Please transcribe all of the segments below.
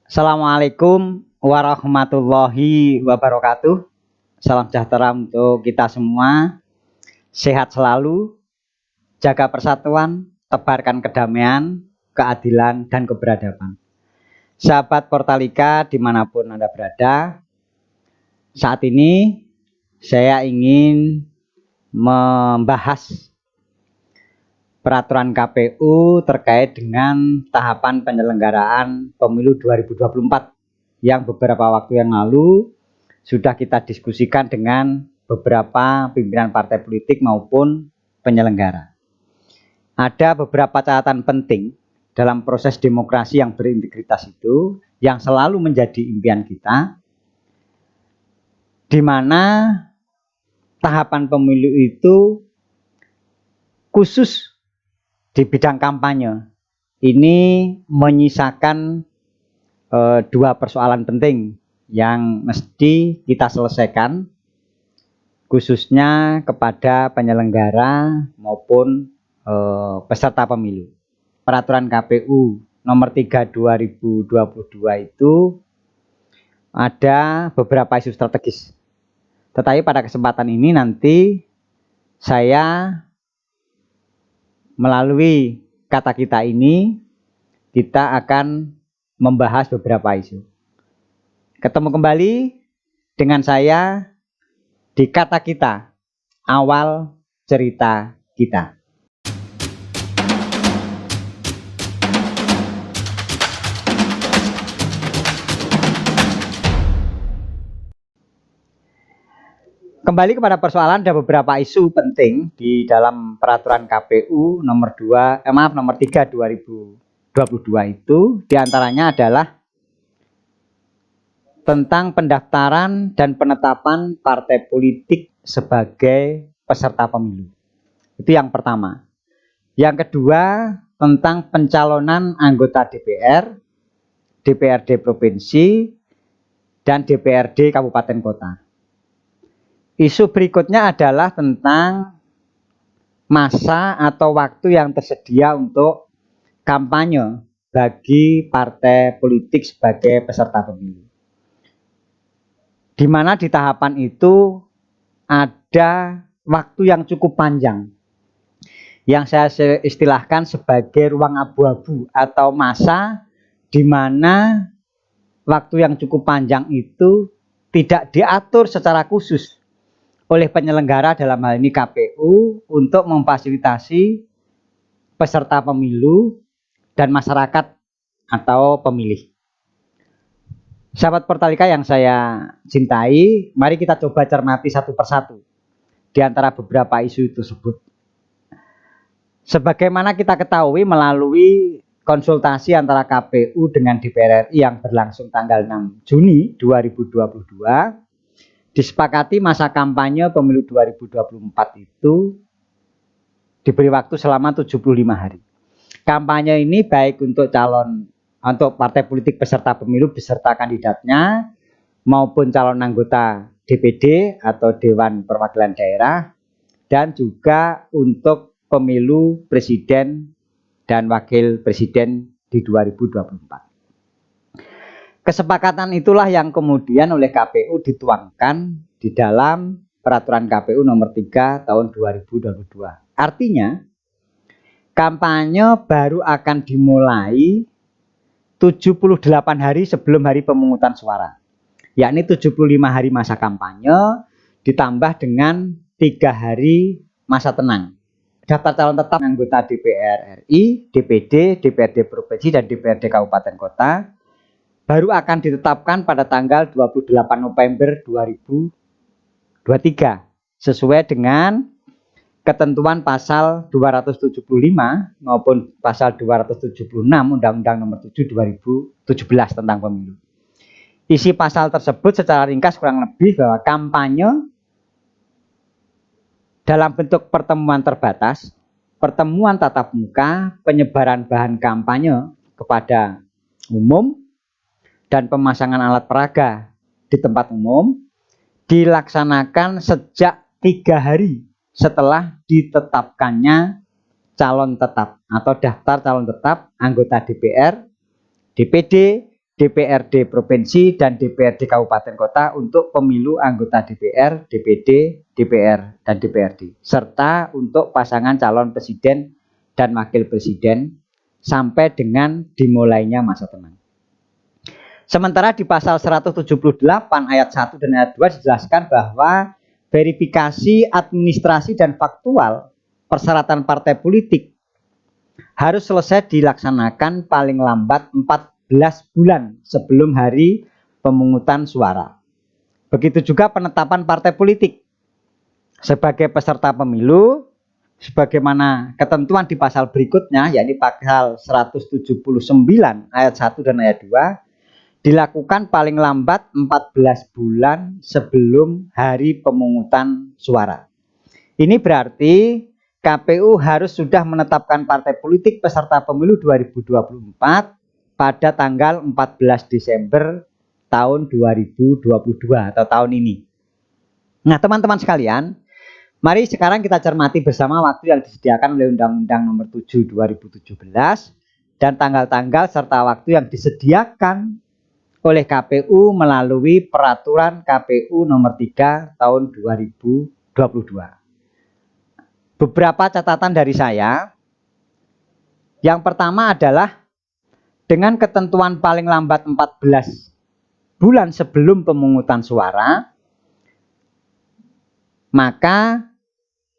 Assalamualaikum warahmatullahi wabarakatuh. Salam sejahtera untuk kita semua. Sehat selalu, jaga persatuan, tebarkan kedamaian, keadilan, dan keberadaban. Sahabat Portalika dimanapun Anda berada, saat ini saya ingin membahas peraturan KPU terkait dengan tahapan penyelenggaraan pemilu 2024 yang beberapa waktu yang lalu sudah kita diskusikan dengan beberapa pimpinan partai politik maupun penyelenggara. Ada beberapa catatan penting dalam proses demokrasi yang berintegritas itu yang selalu menjadi impian kita, di mana tahapan pemilu itu khusus di bidang kampanye ini menyisakan dua persoalan penting yang mesti kita selesaikan, khususnya kepada penyelenggara maupun peserta pemilu. Peraturan KPU nomor 3 2022 itu ada beberapa isu strategis. Tetapi pada kesempatan ini nanti saya melalui kata kita ini kita akan membahas beberapa isu. Ketemu kembali dengan saya di kata kita, awal cerita kita. Kembali kepada persoalan, ada beberapa isu penting di dalam peraturan KPU nomor 3 2022 itu, diantaranya adalah tentang pendaftaran dan penetapan partai politik sebagai peserta pemilu. Itu yang pertama. Yang kedua, tentang pencalonan anggota DPR, DPRD provinsi, dan DPRD kabupaten kota. Isu berikutnya adalah tentang masa atau waktu yang tersedia untuk kampanye bagi partai politik sebagai peserta pemilu. Di mana di tahapan itu ada waktu yang cukup panjang, yang saya istilahkan sebagai ruang abu-abu atau masa di mana waktu yang cukup panjang itu tidak diatur secara khusus oleh penyelenggara, dalam hal ini KPU, untuk memfasilitasi peserta pemilu dan masyarakat atau pemilih. Sahabat Portalika yang saya cintai, mari kita coba cermati satu persatu di antara beberapa isu tersebut. Sebagaimana kita ketahui melalui konsultasi antara KPU dengan DPR RI yang berlangsung tanggal 6 Juni 2022, disepakati masa kampanye pemilu 2024 itu diberi waktu selama 75 hari. Kampanye ini baik untuk partai politik peserta pemilu beserta kandidatnya maupun calon anggota DPD atau Dewan Perwakilan Daerah, dan juga untuk pemilu presiden dan wakil presiden di 2024. Kesepakatan itulah yang kemudian oleh KPU dituangkan di dalam peraturan KPU nomor 3 tahun 2022. Artinya, kampanye baru akan dimulai 78 hari sebelum hari pemungutan suara. Yakni 75 hari masa kampanye ditambah dengan 3 hari masa tenang. Daftar calon tetap anggota DPR RI, DPD, DPRD provinsi, dan DPRD kabupaten kota baru akan ditetapkan pada tanggal 28 November 2023 sesuai dengan ketentuan pasal 275 maupun pasal 276 Undang-Undang Nomor 7 2017 tentang pemilu. Isi pasal tersebut secara ringkas kurang lebih bahwa kampanye dalam bentuk pertemuan terbatas, pertemuan tatap muka, penyebaran bahan kampanye kepada umum, dan pemasangan alat peraga di tempat umum dilaksanakan sejak 3 hari setelah ditetapkannya calon tetap atau daftar calon tetap anggota DPR, DPD, DPRD provinsi dan DPRD kabupaten kota untuk pemilu anggota DPR, DPD, DPR, dan DPRD, serta untuk pasangan calon presiden dan wakil presiden sampai dengan dimulainya masa tenang. Sementara di pasal 178 ayat 1 dan ayat 2 dijelaskan bahwa verifikasi administrasi dan faktual persyaratan partai politik harus selesai dilaksanakan paling lambat 14 bulan sebelum hari pemungutan suara. Begitu juga penetapan partai politik sebagai peserta pemilu sebagaimana ketentuan di pasal berikutnya, yakni pasal 179 ayat 1 dan ayat 2 dilakukan paling lambat 14 bulan sebelum hari pemungutan suara. Ini berarti KPU harus sudah menetapkan partai politik peserta pemilu 2024 pada tanggal 14 Desember tahun 2022 atau tahun ini. Nah, teman-teman sekalian, mari sekarang kita cermati bersama waktu yang disediakan oleh Undang-Undang Nomor 7 2017 dan tanggal-tanggal serta waktu yang disediakan oleh KPU melalui Peraturan KPU Nomor 3 tahun 2022. Beberapa catatan dari saya. Yang pertama adalah dengan ketentuan paling lambat 14 bulan sebelum pemungutan suara, maka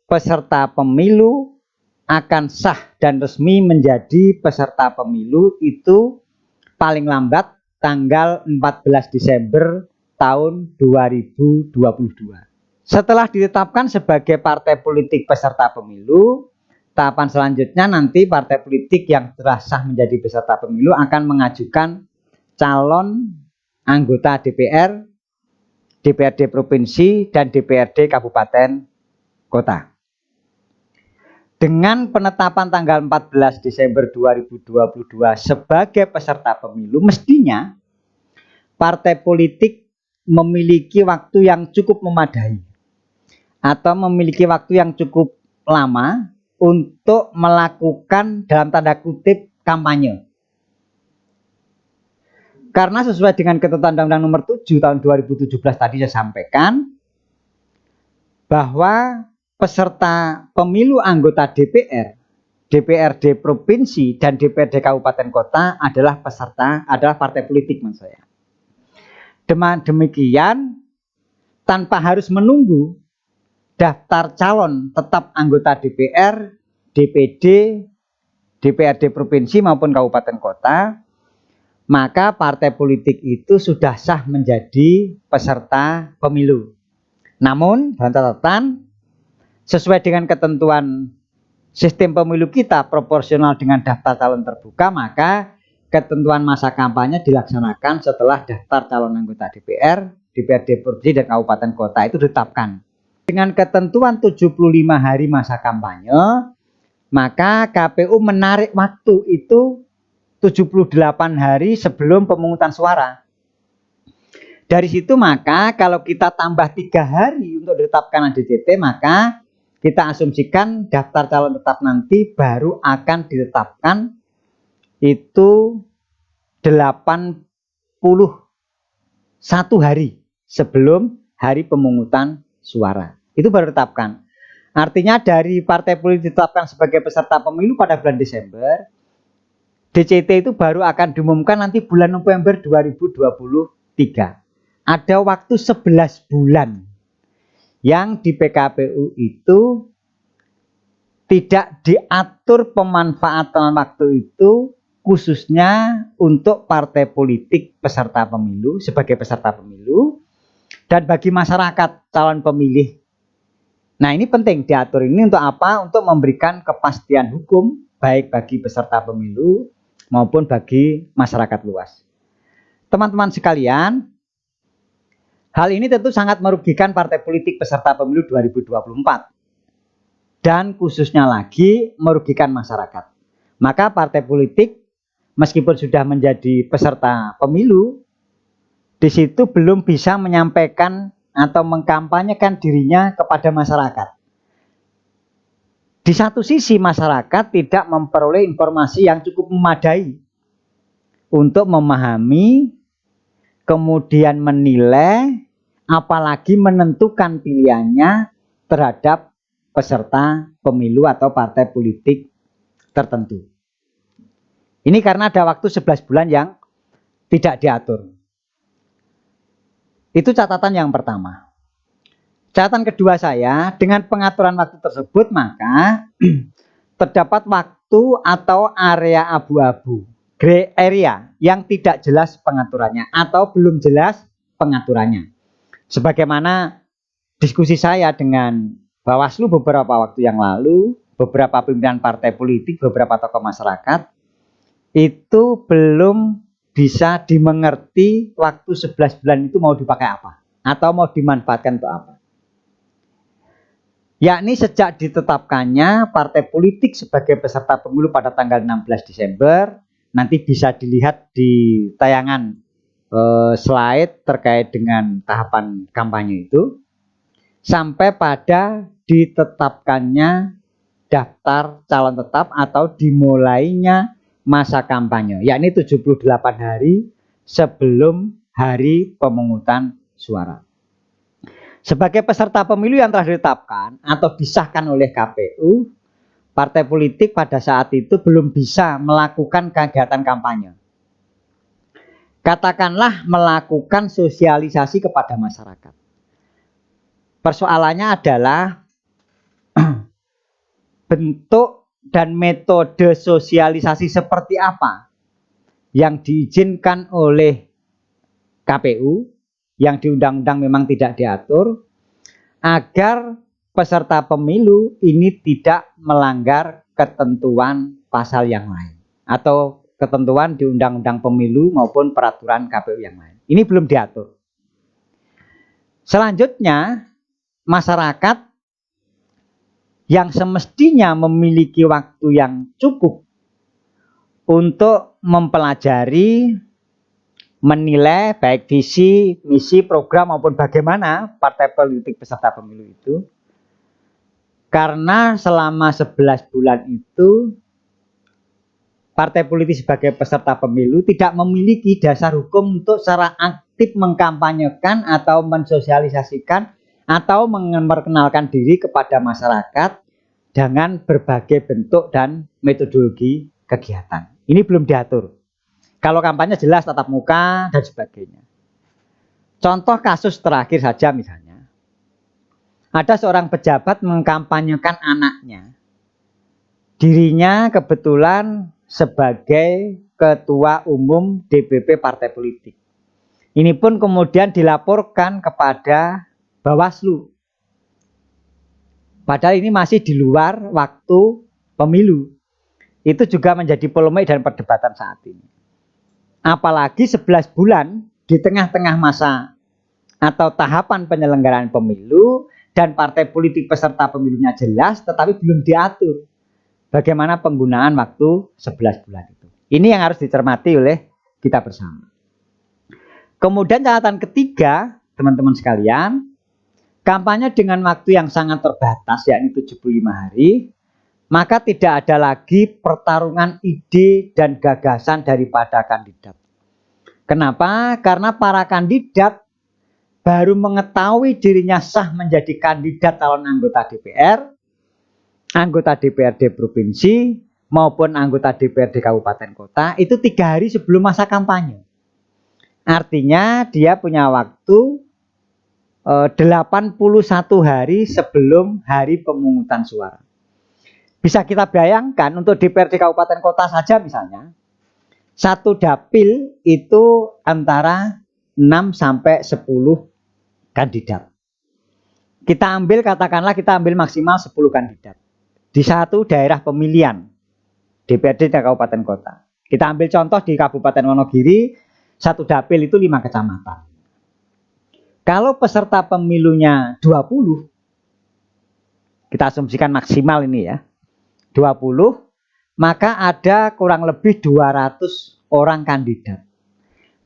peserta pemilu akan sah dan resmi menjadi peserta pemilu itu paling lambat tanggal 14 Desember tahun 2022. Setelah ditetapkan sebagai partai politik peserta pemilu, tahapan selanjutnya nanti partai politik yang telah sah menjadi peserta pemilu akan mengajukan calon anggota DPR, DPRD provinsi, dan DPRD kabupaten kota. Dengan penetapan tanggal 14 Desember 2022 sebagai peserta pemilu, mestinya partai politik memiliki waktu yang cukup memadai atau memiliki waktu yang cukup lama untuk melakukan dalam tanda kutip kampanye. Karena sesuai dengan ketentuan Undang-Undang Nomor 7 tahun 2017 tadi saya sampaikan bahwa peserta pemilu anggota DPR, DPRD provinsi dan DPRD kabupaten kota adalah partai politik maksud saya. Demikian tanpa harus menunggu daftar calon tetap anggota DPR, DPD, DPRD provinsi maupun kabupaten kota, maka partai politik itu sudah sah menjadi peserta pemilu. Namun, dalam catatan, sesuai dengan ketentuan sistem pemilu kita proporsional dengan daftar calon terbuka, maka ketentuan masa kampanye dilaksanakan setelah daftar calon anggota DPR, DPRD provinsi dan kabupaten kota itu ditetapkan. Dengan ketentuan 75 hari masa kampanye, maka KPU menarik waktu itu 78 hari sebelum pemungutan suara. Dari situ maka kalau kita tambah 3 hari untuk ditetapkan DCT, maka kita asumsikan daftar calon tetap nanti baru akan ditetapkan itu 81 hari sebelum hari pemungutan suara. Itu baru ditetapkan. Artinya dari partai politik ditetapkan sebagai peserta pemilu pada bulan Desember, DCT itu baru akan diumumkan nanti bulan November 2023. Ada waktu 11 bulan yang di PKPU itu tidak diatur pemanfaatan waktu itu khususnya untuk partai politik peserta pemilu sebagai peserta pemilu dan bagi masyarakat calon pemilih. Nah, ini penting diatur ini untuk apa? Untuk memberikan kepastian hukum baik bagi peserta pemilu maupun bagi masyarakat luas. Teman-teman sekalian, hal ini tentu sangat merugikan partai politik peserta pemilu 2024 dan khususnya lagi merugikan masyarakat. Maka partai politik meskipun sudah menjadi peserta pemilu, di situ belum bisa menyampaikan atau mengkampanyekan dirinya kepada masyarakat. Di satu sisi masyarakat tidak memperoleh informasi yang cukup memadai untuk memahami, kemudian menilai, apalagi menentukan pilihannya terhadap peserta pemilu atau partai politik tertentu. Ini karena ada waktu 11 bulan yang tidak diatur. Itu catatan yang pertama. Catatan kedua saya, dengan pengaturan waktu tersebut maka terdapat waktu atau area abu-abu, gray area yang tidak jelas pengaturannya atau belum jelas pengaturannya. Sebagaimana diskusi saya dengan Bawaslu beberapa waktu yang lalu, beberapa pimpinan partai politik, beberapa tokoh masyarakat, itu belum bisa dimengerti waktu 11 bulan itu mau dipakai apa atau mau dimanfaatkan untuk apa. Yakni sejak ditetapkannya partai politik sebagai peserta pemilu pada tanggal 16 Desember, nanti bisa dilihat di tayangan slide terkait dengan tahapan kampanye itu, sampai pada ditetapkannya daftar calon tetap atau dimulainya masa kampanye, yakni 78 hari sebelum hari pemungutan suara. Sebagai peserta pemilu yang telah ditetapkan atau disahkan oleh KPU, partai politik pada saat itu belum bisa melakukan kegiatan kampanye. Katakanlah melakukan sosialisasi kepada masyarakat. Persoalannya adalah bentuk dan metode sosialisasi seperti apa yang diizinkan oleh KPU, yang di undang-undang memang tidak diatur, agar peserta pemilu ini tidak melanggar ketentuan pasal yang lain atau ketentuan di undang-undang pemilu maupun peraturan KPU yang lain. Ini belum diatur. Selanjutnya, masyarakat yang semestinya memiliki waktu yang cukup untuk mempelajari, menilai baik visi, misi, program maupun bagaimana partai politik peserta pemilu itu. Karena selama 11 bulan itu partai politik sebagai peserta pemilu tidak memiliki dasar hukum untuk secara aktif mengkampanyekan atau mensosialisasikan atau memperkenalkan diri kepada masyarakat dengan berbagai bentuk dan metodologi kegiatan. Ini belum diatur. Kalau kampanye jelas tatap muka dan sebagainya. Contoh kasus terakhir saja misalnya. Ada seorang pejabat mengkampanyekan anaknya. Dirinya kebetulan sebagai ketua umum DPP partai politik. Ini pun kemudian dilaporkan kepada Bawaslu. Padahal ini masih di luar waktu pemilu. Itu juga menjadi polemik dan perdebatan saat ini. Apalagi 11 bulan di tengah-tengah masa atau tahapan penyelenggaraan pemilu dan partai politik peserta pemilunya jelas tetapi belum diatur bagaimana penggunaan waktu 11 bulan itu. Ini yang harus dicermati oleh kita bersama. Kemudian catatan ketiga, teman-teman sekalian, kampanye dengan waktu yang sangat terbatas yakni 75 hari, maka tidak ada lagi pertarungan ide dan gagasan daripada kandidat. Kenapa? Karena para kandidat baru mengetahui dirinya sah menjadi kandidat calon anggota DPR, anggota DPRD provinsi, maupun anggota DPRD kabupaten kota, itu 3 hari sebelum masa kampanye. Artinya dia punya waktu 81 hari sebelum hari pemungutan suara. Bisa kita bayangkan untuk DPRD kabupaten kota saja misalnya, satu dapil itu antara 6 sampai 10 kandidat. Kita ambil, katakanlah kita ambil maksimal 10 kandidat. Di satu daerah pemilihan DPRD dan kabupaten kota. Kita ambil contoh di Kabupaten Wonogiri, satu dapil itu 5 kecamatan. Kalau peserta pemilunya 20, kita asumsikan maksimal ini ya, 20, maka ada kurang lebih 200 orang kandidat.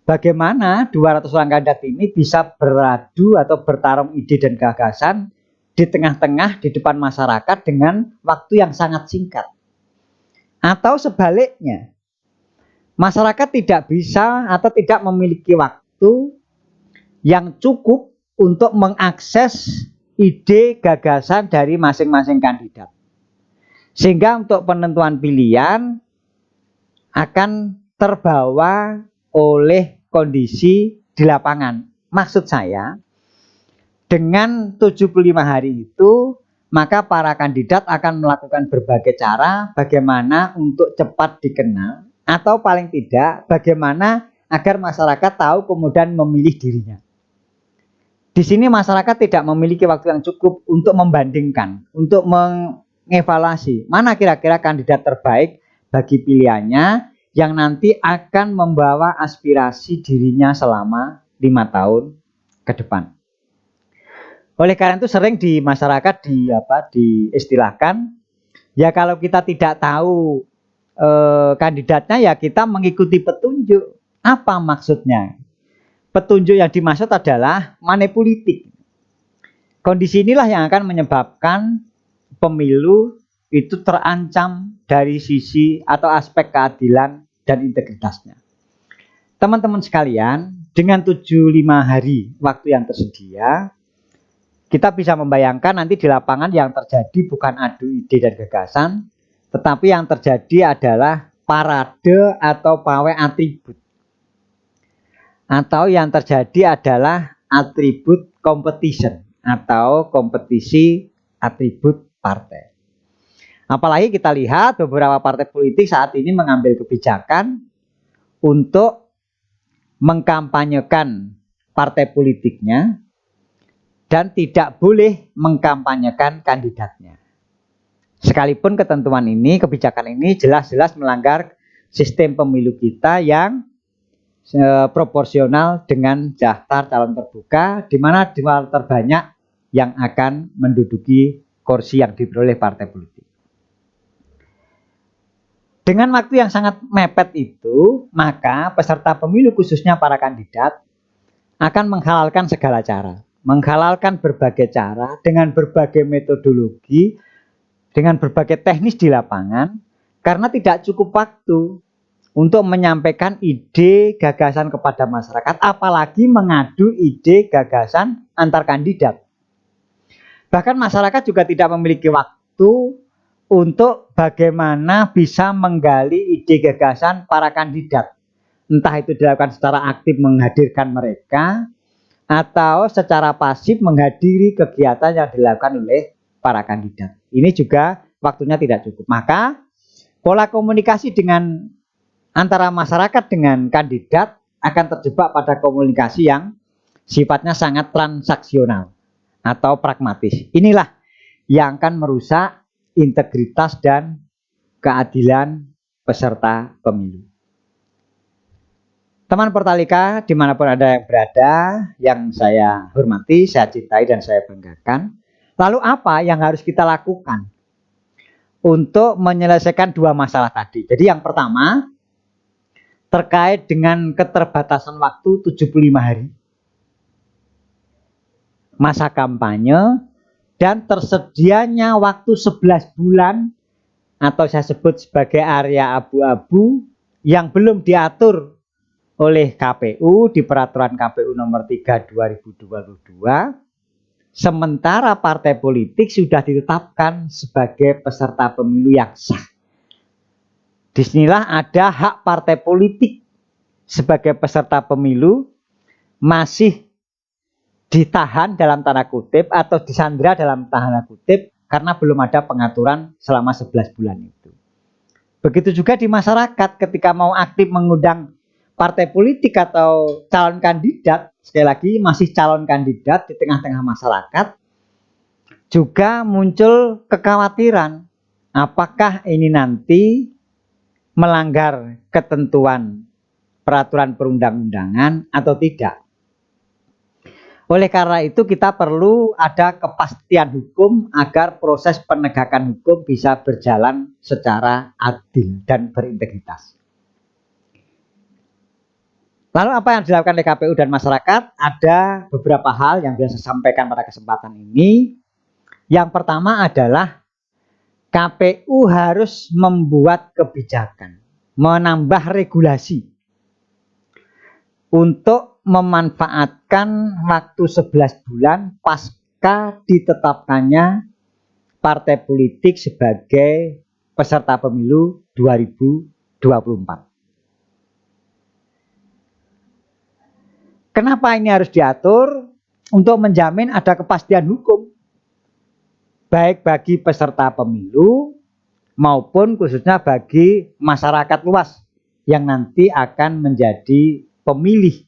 Bagaimana 200 orang kandidat ini bisa beradu atau bertarung ide dan gagasan di tengah-tengah di depan masyarakat dengan waktu yang sangat singkat? Atau sebaliknya, Masyarakat tidak bisa atau tidak memiliki waktu yang cukup untuk mengakses ide gagasan dari masing-masing kandidat. Sehingga untuk penentuan pilihan akan terbawa oleh kondisi di lapangan. Maksud saya, dengan 75 hari itu, maka para kandidat akan melakukan berbagai cara bagaimana untuk cepat dikenal, atau paling tidak bagaimana agar masyarakat tahu kemudian memilih dirinya. Di sini masyarakat tidak memiliki waktu yang cukup untuk membandingkan, untuk mengevaluasi mana kira-kira kandidat terbaik bagi pilihannya yang nanti akan membawa aspirasi dirinya selama 5 tahun ke depan. Oleh karena itu sering di masyarakat diistilahkan, ya kalau kita tidak tahu kandidatnya ya kita mengikuti petunjuk. Apa maksudnya? Petunjuk yang dimaksud adalah money politik. Kondisi inilah yang akan menyebabkan pemilu itu terancam dari sisi atau aspek keadilan dan integritasnya. Teman-teman sekalian, dengan 75 hari waktu yang tersedia, kita bisa membayangkan nanti di lapangan yang terjadi bukan adu ide dan gagasan, tetapi yang terjadi adalah parade atau pawai atribut. Atau yang terjadi adalah atribut competition atau kompetisi atribut partai. Apalagi kita lihat beberapa partai politik saat ini mengambil kebijakan untuk mengkampanyekan partai politiknya dan tidak boleh mengkampanyekan kandidatnya. Sekalipun ketentuan ini, kebijakan ini jelas-jelas melanggar sistem pemilu kita yang proporsional dengan daftar calon terbuka, di mana jumlah terbanyak yang akan menduduki kursi yang diperoleh partai politik. Dengan waktu yang sangat mepet itu, maka peserta pemilu khususnya para kandidat akan menghalalkan segala cara, menghalalkan berbagai cara dengan berbagai metodologi, dengan berbagai teknis di lapangan, karena tidak cukup waktu untuk menyampaikan ide gagasan kepada masyarakat, apalagi mengadu ide gagasan antar kandidat. Bahkan masyarakat juga tidak memiliki waktu untuk bagaimana bisa menggali ide gagasan para kandidat. Entah itu dilakukan secara aktif menghadirkan mereka, atau secara pasif menghadiri kegiatan yang dilakukan oleh para kandidat. Ini juga waktunya tidak cukup. Maka pola komunikasi dengan antara masyarakat dengan kandidat akan terjebak pada komunikasi yang sifatnya sangat transaksional atau pragmatis. Inilah yang akan merusak integritas dan keadilan peserta pemilu. Teman Portalika dimanapun Anda yang berada, yang saya hormati, saya cintai dan saya banggakan. Lalu apa yang harus kita lakukan untuk menyelesaikan dua masalah tadi? Jadi yang pertama, terkait dengan keterbatasan waktu 75 hari masa kampanye dan tersedianya waktu 11 bulan atau saya sebut sebagai area abu-abu yang belum diatur oleh KPU di peraturan KPU nomor 3 2022, sementara partai politik sudah ditetapkan sebagai peserta pemilu yang sah. Disinilah ada hak partai politik sebagai peserta pemilu masih ditahan dalam tanda kutip atau disandra dalam tanda kutip karena belum ada pengaturan selama 11 bulan itu. Begitu juga di masyarakat ketika mau aktif mengundang partai politik atau calon kandidat, sekali lagi masih calon kandidat di tengah-tengah masyarakat, juga muncul kekhawatiran apakah ini nanti melanggar ketentuan peraturan perundang-undangan atau tidak. Oleh karena itu kita perlu ada kepastian hukum agar proses penegakan hukum bisa berjalan secara adil dan berintegritas. Lalu apa yang dilakukan oleh KPU dan masyarakat? Ada beberapa hal yang bisa saya sampaikan pada kesempatan ini. Yang pertama adalah KPU harus membuat kebijakan. menambah regulasi untuk memanfaatkan waktu 11 bulan pasca ditetapkannya partai politik sebagai peserta pemilu 2024. Kenapa ini harus diatur? Untuk menjamin ada kepastian hukum, baik bagi peserta pemilu maupun khususnya bagi masyarakat luas yang nanti akan menjadi pemilih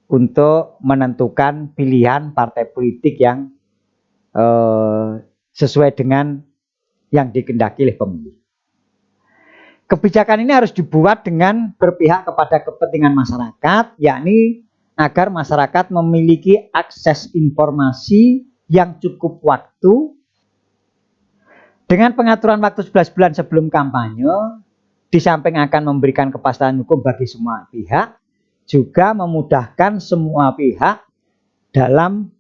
untuk menentukan pilihan partai politik yang sesuai dengan yang dikehendaki oleh pemilih. Kebijakan ini harus dibuat dengan berpihak kepada kepentingan masyarakat, yakni agar masyarakat memiliki akses informasi yang cukup waktu. Dengan pengaturan waktu 11 bulan sebelum kampanye, di samping akan memberikan kepastian hukum bagi semua pihak, juga memudahkan semua pihak dalam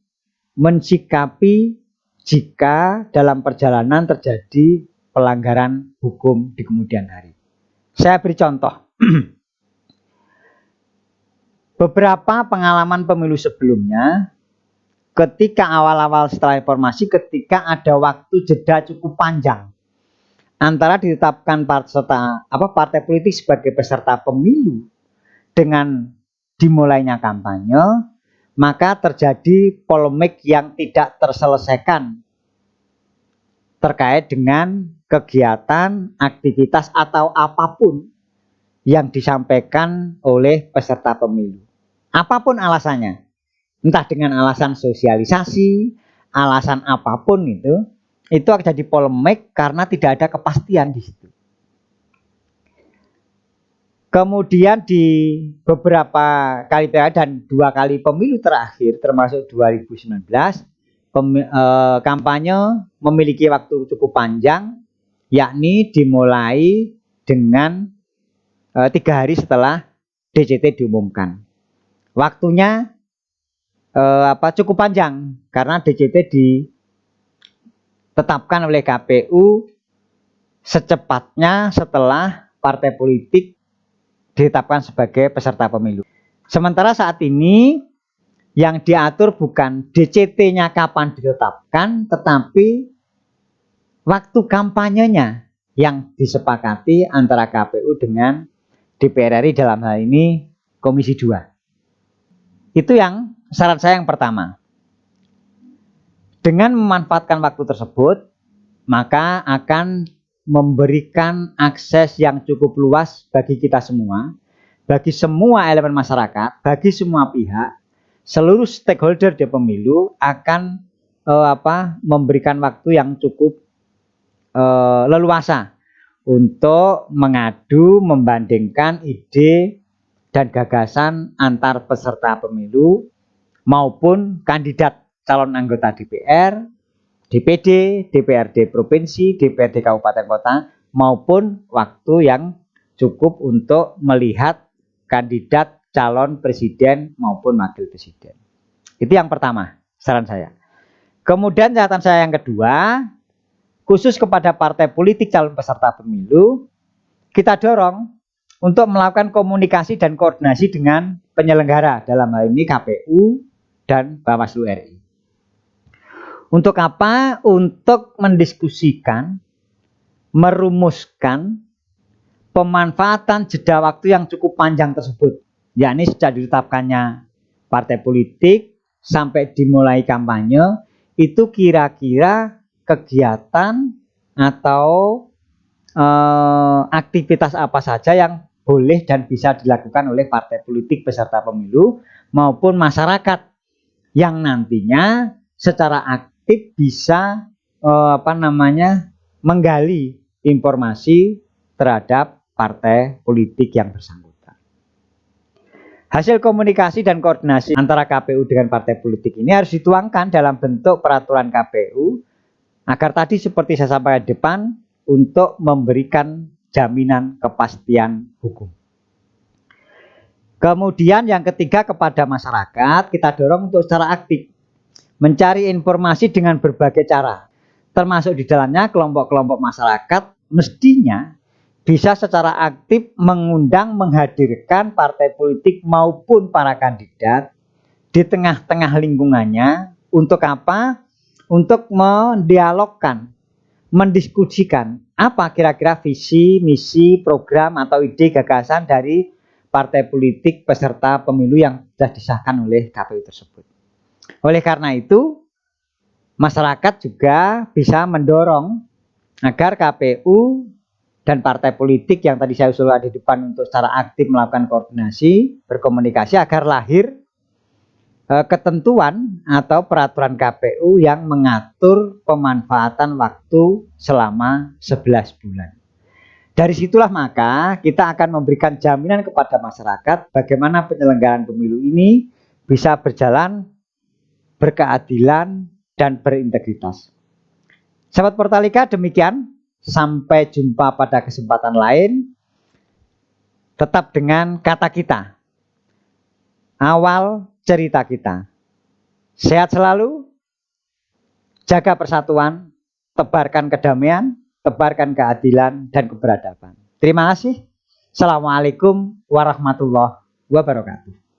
mensikapi jika dalam perjalanan terjadi pelanggaran hukum di kemudian hari. Saya beri contoh. Beberapa pengalaman pemilu sebelumnya, ketika awal-awal setelah informasi, ketika ada waktu jeda cukup panjang antara ditetapkan partai politik sebagai peserta pemilu dengan dimulainya kampanye, maka terjadi polemik yang tidak terselesaikan terkait dengan kegiatan, aktivitas atau apapun yang disampaikan oleh peserta pemilu. Apapun alasannya, entah dengan alasan sosialisasi, alasan apapun itu akan jadi polemik karena tidak ada kepastian di situ. Kemudian di beberapa kali pilkada dan 2 kali pemilu terakhir termasuk 2019, kampanye memiliki waktu cukup panjang, yakni dimulai dengan 3 hari setelah DCT diumumkan. Waktunya cukup panjang karena DCT ditetapkan oleh KPU secepatnya setelah partai politik ditetapkan sebagai peserta pemilu. Sementara saat ini yang diatur bukan DCT-nya kapan ditetapkan, tetapi waktu kampanyenya yang disepakati antara KPU dengan DPR RI, dalam hal ini Komisi 2. Itu yang saran saya yang pertama. Dengan memanfaatkan waktu tersebut, maka akan memberikan akses yang cukup luas bagi kita semua, bagi semua elemen masyarakat, bagi semua pihak, seluruh stakeholder di pemilu akan memberikan waktu yang cukup leluasa untuk mengadu, membandingkan ide dan gagasan antar peserta pemilu maupun kandidat calon anggota DPR, DPD, DPRD provinsi, DPRD kabupaten kota, maupun waktu yang cukup untuk melihat kandidat calon presiden maupun wakil presiden. Itu yang pertama, saran saya. Kemudian catatan saya yang kedua, khusus kepada partai politik calon peserta pemilu, kita dorong untuk melakukan komunikasi dan koordinasi dengan penyelenggara, dalam hal ini KPU dan Bawaslu RI. Untuk apa? Untuk mendiskusikan, merumuskan pemanfaatan jeda waktu yang cukup panjang tersebut, yakni sejak ditetapkannya partai politik sampai dimulai kampanye, itu kira-kira kegiatan atau aktivitas apa saja yang boleh dan bisa dilakukan oleh partai politik peserta pemilu maupun masyarakat yang nantinya secara aktif bisa menggali informasi terhadap partai politik yang bersangkutan. Hasil komunikasi dan koordinasi antara KPU dengan partai politik ini harus dituangkan dalam bentuk peraturan KPU agar tadi seperti saya sampaikan di depan untuk memberikan jaminan kepastian hukum. Kemudian yang ketiga, kepada masyarakat kita dorong untuk secara aktif mencari informasi dengan berbagai cara, termasuk di dalamnya kelompok-kelompok masyarakat mestinya bisa secara aktif mengundang, menghadirkan partai politik maupun para kandidat di tengah-tengah lingkungannya. Untuk apa? Untuk mendialogkan, mendiskusikan apa kira-kira visi, misi, program atau ide gagasan dari partai politik peserta pemilu yang sudah disahkan oleh KPU tersebut. Oleh karena itu, masyarakat juga bisa mendorong agar KPU dan partai politik yang tadi saya usulkan di depan untuk secara aktif melakukan koordinasi, berkomunikasi agar lahir ketentuan atau peraturan KPU yang mengatur pemanfaatan waktu selama 11 bulan. Dari situlah maka kita akan memberikan jaminan kepada masyarakat bagaimana penyelenggaraan pemilu ini bisa berjalan berkeadilan dan berintegritas. Sahabat Portalika, demikian. Sampai jumpa pada kesempatan lain. Tetap dengan kata kita. Awal cerita kita. Sehat selalu. Jaga persatuan. Tebarkan kedamaian. Tebarkan keadilan dan keberadaban. Terima kasih. Assalamualaikum warahmatullahi wabarakatuh.